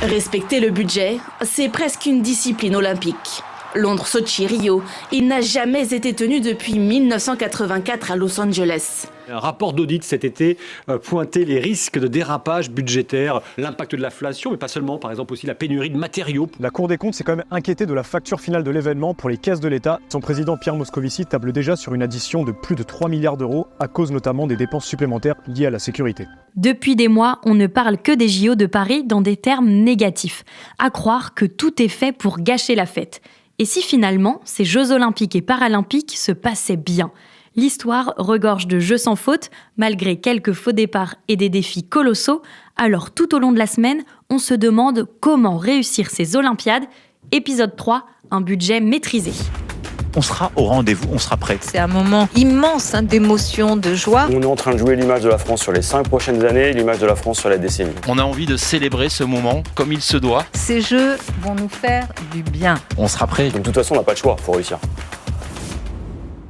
Respecter le budget, c'est presque une discipline olympique. Londres, Sochi, Rio, il n'a jamais été tenu depuis 1984 à Los Angeles. Un rapport d'audit cet été pointait les risques de dérapage budgétaire, l'impact de l'inflation, mais pas seulement, par exemple aussi la pénurie de matériaux. La Cour des comptes s'est quand même inquiétée de la facture finale de l'événement pour les caisses de l'État. Son président Pierre Moscovici table déjà sur une addition de plus de 3 milliards d'euros à cause notamment des dépenses supplémentaires liées à la sécurité. Depuis des mois, on ne parle que des JO de Paris dans des termes négatifs, à croire que tout est fait pour gâcher la fête. Et si finalement, ces Jeux olympiques et paralympiques se passaient bien ? L'histoire regorge de jeux sans faute, malgré quelques faux départs et des défis colossaux. Alors tout au long de la semaine, on se demande comment réussir ces Olympiades. Épisode 3, un budget maîtrisé. On sera au rendez-vous, on sera prêt. C'est un moment immense d'émotion, de joie. On est en train de jouer l'image de la France sur les 5 prochaines années, l'image de la France sur la décennie. On a envie de célébrer ce moment comme il se doit. Ces jeux vont nous faire du bien. On sera prêt. Donc de toute façon, on n'a pas le choix, il faut réussir.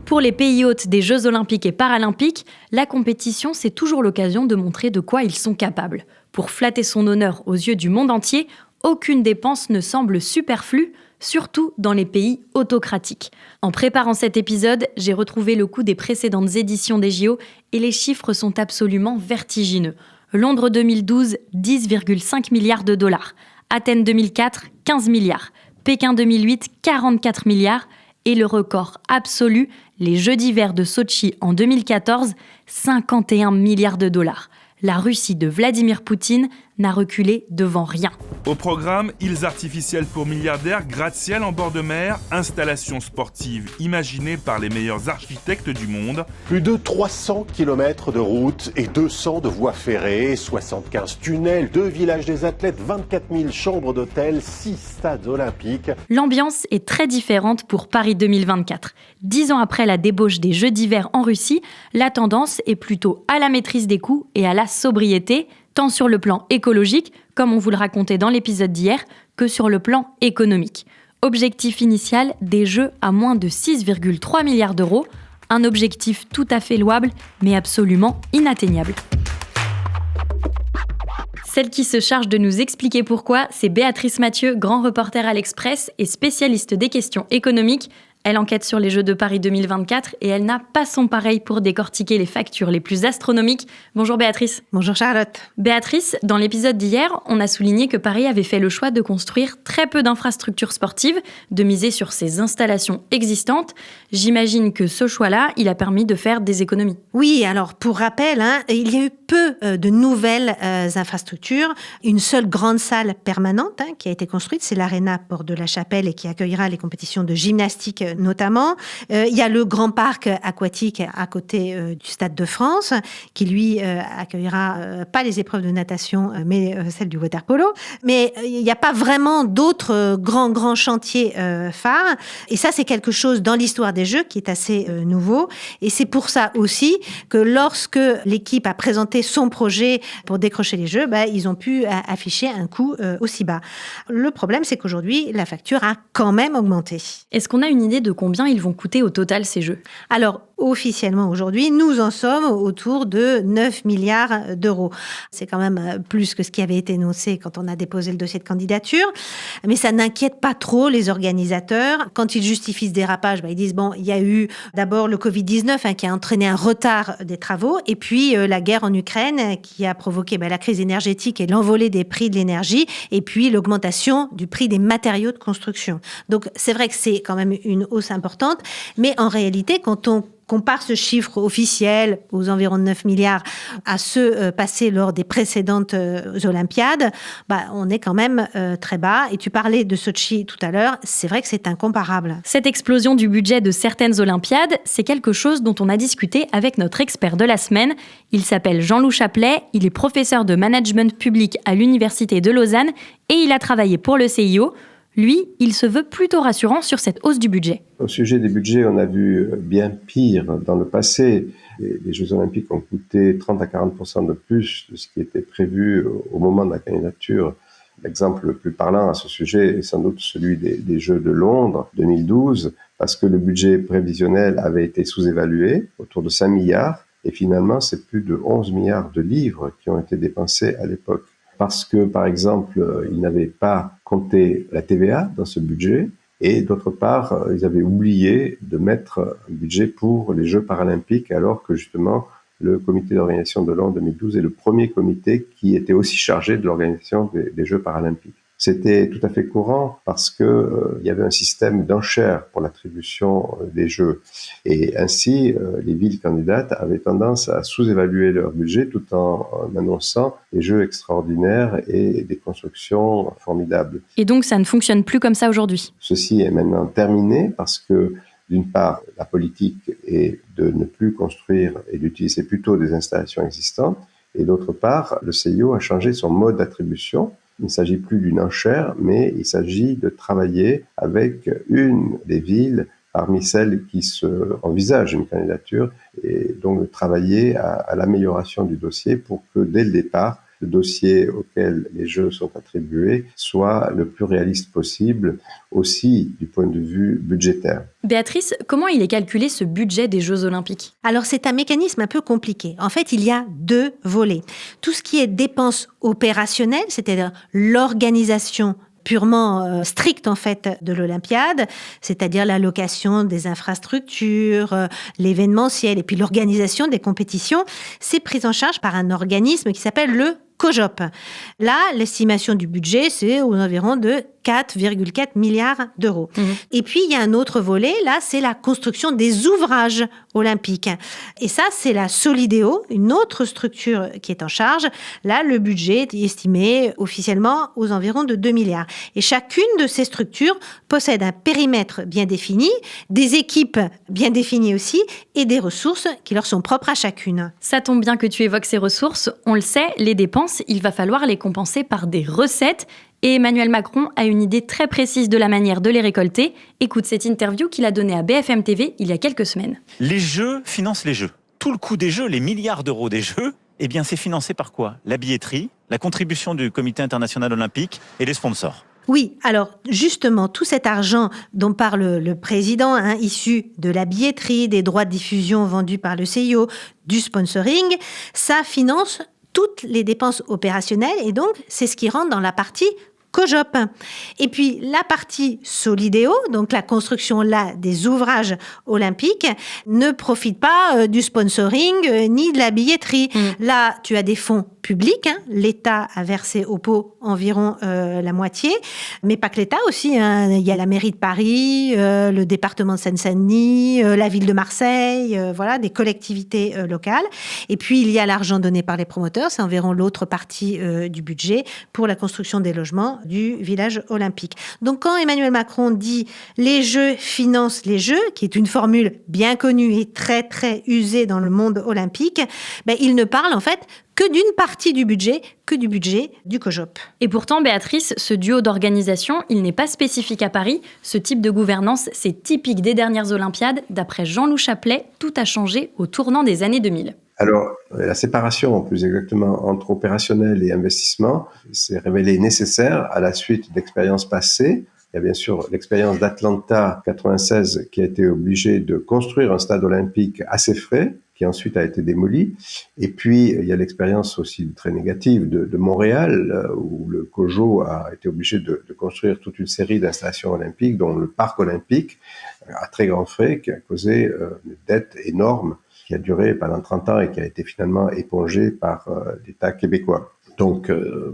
Pour les pays hôtes des Jeux olympiques et paralympiques, la compétition, c'est toujours l'occasion de montrer de quoi ils sont capables. Pour flatter son honneur aux yeux du monde entier, aucune dépense ne semble superflue, surtout dans les pays autocratiques. En préparant cet épisode, j'ai retrouvé le coût des précédentes éditions des JO et les chiffres sont absolument vertigineux. Londres 2012, 10,5 milliards de dollars. Athènes 2004, 15 milliards. Pékin 2008, 44 milliards. Et le record absolu, les Jeux d'hiver de Sochi en 2014, 51 milliards de dollars. La Russie de Vladimir Poutine n'a reculé devant rien. Au programme, îles artificielles pour milliardaires, gratte-ciel en bord de mer, installations sportives imaginées par les meilleurs architectes du monde. Plus de 300 km de routes et 200 de voies ferrées, 75 tunnels, 2 villages des athlètes, 24 000 chambres d'hôtel, 6 stades olympiques. L'ambiance est très différente pour Paris 2024. 10 ans après la débauche des Jeux d'hiver en Russie, la tendance est plutôt à la maîtrise des coûts et à la sobriété, tant sur le plan écologique, comme on vous le racontait dans l'épisode d'hier, que sur le plan économique. Objectif initial, des Jeux à moins de 6,3 milliards d'euros, un objectif tout à fait louable, mais absolument inatteignable. Celle qui se charge de nous expliquer pourquoi, c'est Béatrice Mathieu, grand reporter à l'Express et spécialiste des questions économiques. Elle enquête sur les Jeux de Paris 2024 et elle n'a pas son pareil pour décortiquer les factures les plus astronomiques. Bonjour Béatrice. Bonjour Charlotte. Béatrice, dans l'épisode d'hier, on a souligné que Paris avait fait le choix de construire très peu d'infrastructures sportives, de miser sur ses installations existantes. J'imagine que ce choix-là, il a permis de faire des économies. Oui, alors pour rappel, il y a eu peu de nouvelles infrastructures. Une seule grande salle permanente qui a été construite, c'est l'Arena Porte de la Chapelle et qui accueillera les compétitions de gymnastique notamment. Il y a le grand parc aquatique à côté du Stade de France, qui lui accueillera pas les épreuves de natation, mais celles du water-polo. Mais il n'y a pas vraiment d'autres grands chantiers phares. Et ça, c'est quelque chose dans l'histoire des Jeux qui est assez nouveau. Et c'est pour ça aussi que lorsque l'équipe a présenté son projet pour décrocher les Jeux, ils ont pu afficher un coût aussi bas. Le problème, c'est qu'aujourd'hui, la facture a quand même augmenté. Est-ce qu'on a une idée de combien ils vont coûter au total ces Jeux ? Alors, officiellement aujourd'hui, nous en sommes autour de 9 milliards d'euros. C'est quand même plus que ce qui avait été énoncé quand on a déposé le dossier de candidature. Mais ça n'inquiète pas trop les organisateurs. Quand ils justifient ce dérapage, ils disent, il y a eu d'abord le Covid-19 qui a entraîné un retard des travaux, et puis la guerre en Ukraine qui a provoqué la crise énergétique et l'envolée des prix de l'énergie, et puis l'augmentation du prix des matériaux de construction. Donc, c'est vrai que c'est quand même une hausse importante, mais en réalité, quand on compare ce chiffre officiel aux environs de 9 milliards à ceux passés lors des précédentes Olympiades, on est quand même très bas. Et tu parlais de Sochi tout à l'heure, c'est vrai que c'est incomparable. Cette explosion du budget de certaines Olympiades, c'est quelque chose dont on a discuté avec notre expert de la semaine. Il s'appelle Jean-Loup Chaplet, il est professeur de management public à l'Université de Lausanne et il a travaillé pour le CIO. Lui, il se veut plutôt rassurant sur cette hausse du budget. Au sujet des budgets, on a vu bien pire dans le passé. Les Jeux Olympiques ont coûté 30 à 40% de plus de ce qui était prévu au moment de la candidature. L'exemple le plus parlant à ce sujet est sans doute celui des Jeux de Londres 2012, parce que le budget prévisionnel avait été sous-évalué, autour de 5 milliards, Et finalement, c'est plus de 11 milliards de livres qui ont été dépensés à l'époque. Parce que, par exemple, ils n'avaient pas compté la TVA dans ce budget. Et d'autre part, ils avaient oublié de mettre un budget pour les Jeux paralympiques, alors que justement, le comité d'organisation de Londres 2012 est le premier comité qui était aussi chargé de l'organisation des Jeux paralympiques. C'était tout à fait courant parce que il y avait un système d'enchères pour l'attribution des Jeux. Et ainsi, les villes candidates avaient tendance à sous-évaluer leur budget tout en annonçant des Jeux extraordinaires et des constructions formidables. Et donc, ça ne fonctionne plus comme ça aujourd'hui. Ceci est maintenant terminé parce que, d'une part, la politique est de ne plus construire et d'utiliser plutôt des installations existantes. Et d'autre part, le CIO a changé son mode d'attribution. Il ne s'agit plus d'une enchère, mais il s'agit de travailler avec une des villes parmi celles qui envisagent une candidature et donc de travailler à l'amélioration du dossier pour que dès le départ, le dossier auquel les Jeux sont attribués soit le plus réaliste possible, aussi du point de vue budgétaire. Béatrice, comment il est calculé ce budget des Jeux Olympiques ? Alors c'est un mécanisme un peu compliqué. En fait, il y a 2 volets. Tout ce qui est dépenses opérationnelles, c'est-à-dire l'organisation purement stricte en fait de l'Olympiade, c'est-à-dire l'allocation des infrastructures, l'événementiel et puis l'organisation des compétitions, c'est pris en charge par un organisme qui s'appelle le COJOP. Là, l'estimation du budget, c'est aux environs de 4,4 milliards d'euros. Et puis, il y a un autre volet, là, c'est la construction des ouvrages olympiques. Et ça, c'est la Solideo, une autre structure qui est en charge. Là, le budget est estimé officiellement aux environs de 2 milliards. Et chacune de ces structures possède un périmètre bien défini, des équipes bien définies aussi, et des ressources qui leur sont propres à chacune. Ça tombe bien que tu évoques ces ressources. On le sait, les dépenses, il va falloir les compenser par des recettes. Et Emmanuel Macron a une idée très précise de la manière de les récolter. Écoute cette interview qu'il a donnée à BFM TV il y a quelques semaines. Les Jeux financent les Jeux. Tout le coût des Jeux, les milliards d'euros des Jeux, eh bien c'est financé par quoi ? La billetterie, la contribution du Comité international olympique et les sponsors. Oui, alors justement, tout cet argent dont parle le président, issu de la billetterie, des droits de diffusion vendus par le CIO, du sponsoring, ça finance toutes les dépenses opérationnelles et donc c'est ce qui rentre dans la partie COJOP. Et puis la partie Solideo, donc la construction là des ouvrages olympiques, ne profite pas du sponsoring ni de la billetterie. Là, tu as des fonds publics. L'État a versé au pot environ la moitié, mais pas que l'État aussi. Il y a la mairie de Paris, le département de Seine-Saint-Denis, la ville de Marseille, voilà, des collectivités locales. Et puis il y a l'argent donné par les promoteurs, c'est environ l'autre partie du budget pour la construction des logements du village olympique. Donc quand Emmanuel Macron dit « les Jeux financent les Jeux », qui est une formule bien connue et très très usée dans le monde olympique, il ne parle en fait que d'une partie du budget, que du budget du COJOP. Et pourtant, Béatrice, ce duo d'organisation, il n'est pas spécifique à Paris. Ce type de gouvernance, c'est typique des dernières Olympiades. D'après Jean-Loup Chaplet, tout a changé au tournant des années 2000. Alors, la séparation, plus exactement, entre opérationnel et investissement, s'est révélée nécessaire à la suite d'expériences passées. Il y a bien sûr l'expérience d'Atlanta 96 qui a été obligée de construire un stade olympique à ses frais, qui ensuite a été démoli. Et puis, il y a l'expérience aussi très négative de Montréal, où le COJO a été obligé de construire toute une série d'installations olympiques, dont le parc olympique, à très grands frais, qui a causé une dette énorme, qui a duré pendant 30 ans et qui a été finalement épongée par l'État québécois. Donc,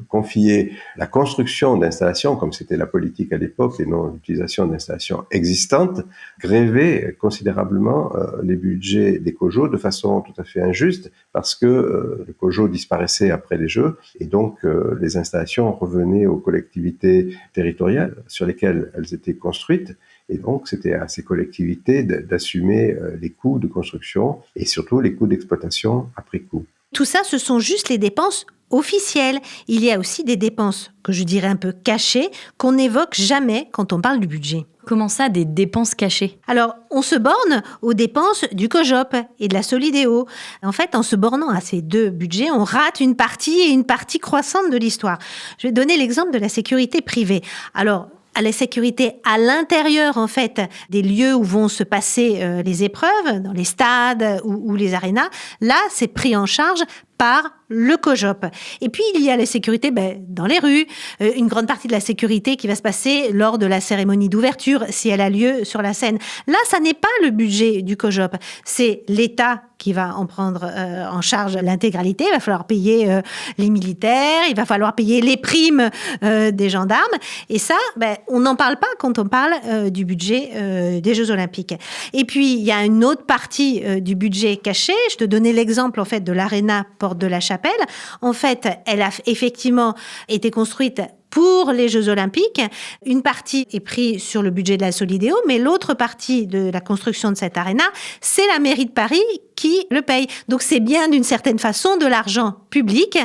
confier la construction d'installations, comme c'était la politique à l'époque, et non l'utilisation d'installations existantes, grévait considérablement les budgets des COJO de façon tout à fait injuste, parce que le COJO disparaissait après les Jeux, et donc les installations revenaient aux collectivités territoriales sur lesquelles elles étaient construites, et donc c'était à ces collectivités d'assumer les coûts de construction, et surtout les coûts d'exploitation après coup. Tout ça, ce sont juste les dépenses officielles. Il y a aussi des dépenses, que je dirais un peu cachées, qu'on n'évoque jamais quand on parle du budget. Comment ça, des dépenses cachées ? Alors, on se borne aux dépenses du COJOP et de la Solideo. En fait, en se bornant à ces 2 budgets, on rate une partie croissante de l'histoire. Je vais donner l'exemple de la sécurité privée. Alors, à la sécurité à l'intérieur en fait des lieux où vont se passer les épreuves, dans les stades ou les arénas. Là, c'est pris en charge par le COJOP. Et puis, il y a la sécurité dans les rues, une grande partie de la sécurité qui va se passer lors de la cérémonie d'ouverture, si elle a lieu sur la scène. Là, ça n'est pas le budget du COJOP, c'est l'État qui va en prendre en charge l'intégralité. Il va falloir payer les militaires, il va falloir payer les primes des gendarmes. Et ça, on n'en parle pas quand on parle du budget des Jeux Olympiques. Et puis, il y a une autre partie du budget caché. Je te donnais l'exemple, en fait, de l'Arena Porte de la Chapelle. En fait, elle a effectivement été construite pour les Jeux Olympiques. Une partie est prise sur le budget de la Solidéo, mais l'autre partie de la construction de cette aréna, c'est la mairie de Paris qui le paye. Donc c'est bien d'une certaine façon de l'argent public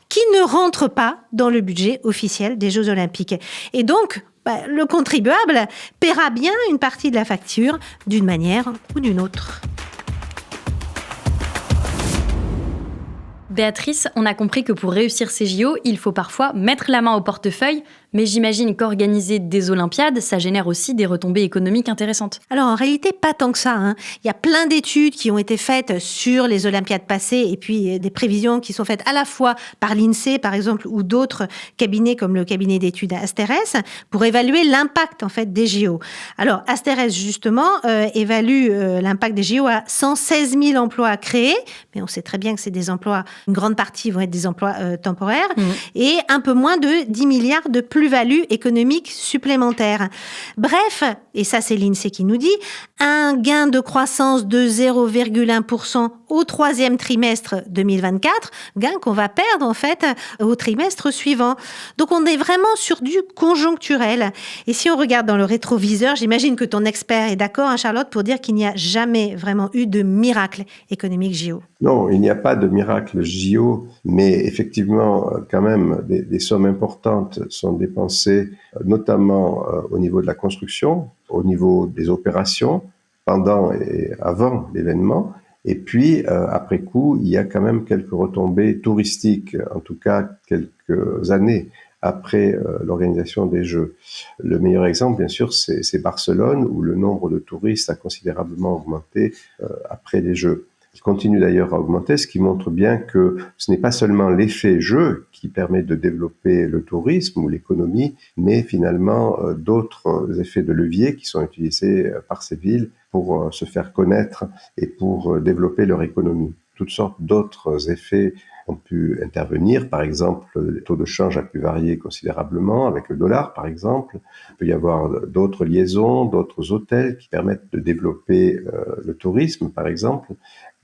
qui ne rentre pas dans le budget officiel des Jeux Olympiques. Et donc, le contribuable paiera bien une partie de la facture d'une manière ou d'une autre. Béatrice, on a compris que pour réussir ces JO, il faut parfois mettre la main au portefeuille, mais j'imagine qu'organiser des Olympiades, ça génère aussi des retombées économiques intéressantes. Alors en réalité, pas tant que ça. Il y a plein d'études qui ont été faites sur les Olympiades passées et puis des prévisions qui sont faites à la fois par l'INSEE, par exemple, ou d'autres cabinets comme le cabinet d'études Asterès pour évaluer l'impact en fait des JO. Alors Asterès, justement, évalue l'impact des JO à 116 000 emplois créés, mais on sait très bien que c'est des emplois, une grande partie vont être des emplois temporaires, et un peu moins de 10 milliards de plus-value économique supplémentaire. Bref, et ça c'est l'INSEE qui nous dit, un gain de croissance de 0,1% au troisième trimestre 2024, gain qu'on va perdre en fait au trimestre suivant. Donc on est vraiment sur du conjoncturel. Et si on regarde dans le rétroviseur, j'imagine que ton expert est d'accord, Charlotte, pour dire qu'il n'y a jamais vraiment eu de miracle économique JO. Non, il n'y a pas de miracle JO, mais effectivement, quand même, des sommes importantes sont dépensées, notamment au niveau de la construction, au niveau des opérations, pendant et avant l'événement. Et puis, après coup, il y a quand même quelques retombées touristiques, en tout cas quelques années après l'organisation des Jeux. Le meilleur exemple, bien sûr, c'est Barcelone, où le nombre de touristes a considérablement augmenté après les Jeux. Il continue d'ailleurs à augmenter, ce qui montre bien que ce n'est pas seulement l'effet jeu qui permet de développer le tourisme ou l'économie, mais finalement d'autres effets de levier qui sont utilisés par ces villes pour se faire connaître et pour développer leur économie. Toutes sortes d'autres effets ont pu intervenir. Par exemple, le taux de change a pu varier considérablement avec le dollar, par exemple. Il peut y avoir d'autres liaisons, d'autres hôtels qui permettent de développer le tourisme, par exemple.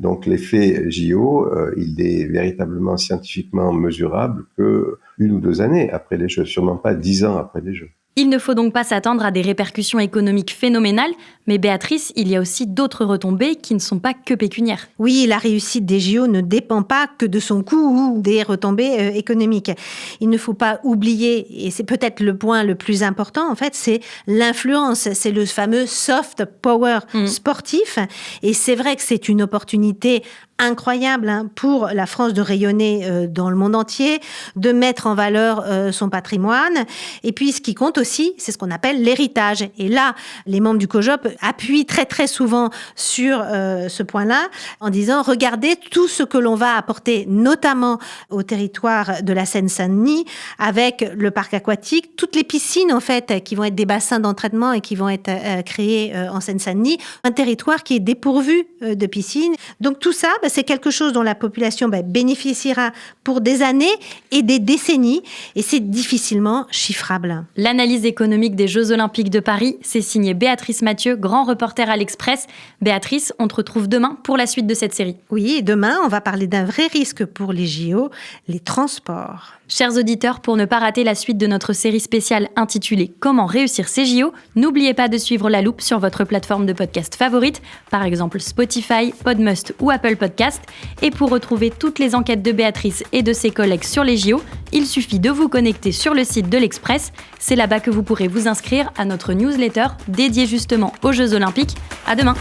Donc l'effet JO, il est véritablement scientifiquement mesurable que 1 ou 2 années après les Jeux, sûrement pas 10 ans après les Jeux. Il ne faut donc pas s'attendre à des répercussions économiques phénoménales, mais Béatrice, il y a aussi d'autres retombées qui ne sont pas que pécuniaires. Oui, la réussite des JO ne dépend pas que de son coût ou des retombées économiques. Il ne faut pas oublier, et c'est peut-être le point le plus important en fait, c'est l'influence, c'est le fameux soft power sportif. Et c'est vrai que c'est une opportunité incroyable pour la France de rayonner dans le monde entier, de mettre en valeur son patrimoine. Et puis, ce qui compte aussi, c'est ce qu'on appelle l'héritage. Et là, les membres du COJOP appuient très, très souvent sur ce point-là en disant, regardez tout ce que l'on va apporter, notamment au territoire de la Seine-Saint-Denis, avec le parc aquatique, toutes les piscines, en fait, qui vont être des bassins d'entraînement et qui vont être créés en Seine-Saint-Denis. Un territoire qui est dépourvu de piscines. Donc, tout ça, c'est quelque chose dont la population bénéficiera pour des années et des décennies, et c'est difficilement chiffrable. L'analyse économique des Jeux Olympiques de Paris, c'est signé Béatrice Mathieu, grand reporter à l'Express. Béatrice, on te retrouve demain pour la suite de cette série. Oui, et demain, on va parler d'un vrai risque pour les JO, les transports. Chers auditeurs, pour ne pas rater la suite de notre série spéciale intitulée « Comment réussir ces JO », n'oubliez pas de suivre La Loupe sur votre plateforme de podcast favorite, par exemple Spotify, Podmust ou Apple Podcast. Et pour retrouver toutes les enquêtes de Béatrice et de ses collègues sur les JO, il suffit de vous connecter sur le site de l'Express. C'est là-bas que vous pourrez vous inscrire à notre newsletter dédiée justement aux Jeux Olympiques. À demain!